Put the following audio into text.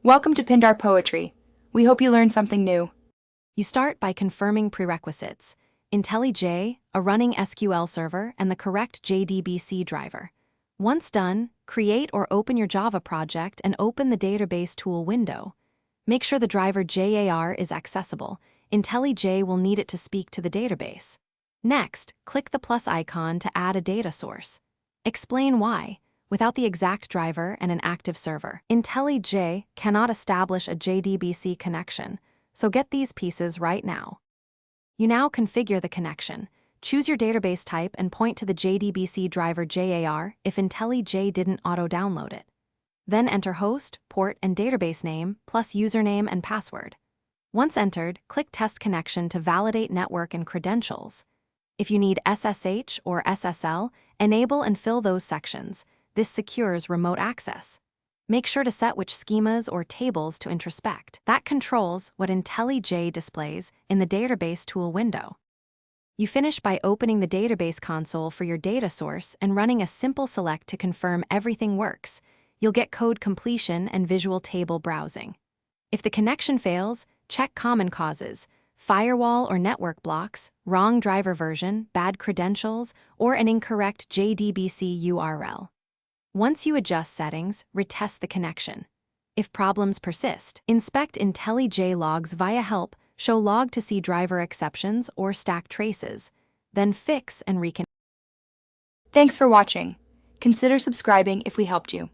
Welcome to Pindar Poetry. We hope you learned something new. You start by confirming prerequisites: IntelliJ, a running SQL server, and the correct JDBC driver. Once done, create or open your Java project and open the database tool window. Make sure the driver JAR is accessible. IntelliJ will need it to speak to the database. Next, click the plus icon to add a data source. Explain why. Without the exact driver and an active server, IntelliJ cannot establish a JDBC connection, so get these pieces right now. You now configure the connection. Choose your database type and point to the JDBC driver JAR if IntelliJ didn't auto-download it. Then enter host, port, and database name, plus username and password. Once entered, click Test Connection to validate network and credentials. If you need SSH or SSL, enable and fill those sections. This secures remote access. Make sure to set which schemas or tables to introspect. That controls what IntelliJ displays in the database tool window. You finish by opening the database console for your data source and running a simple select to confirm everything works. You'll get code completion and visual table browsing. If the connection fails, check common causes: firewall or network blocks, wrong driver version, bad credentials, or an incorrect JDBC URL. Once you adjust settings, retest the connection. If problems persist, inspect IntelliJ logs via Help, show log to see driver exceptions or stack traces, then fix and reconnect. Thanks for watching. Consider subscribing if we helped you.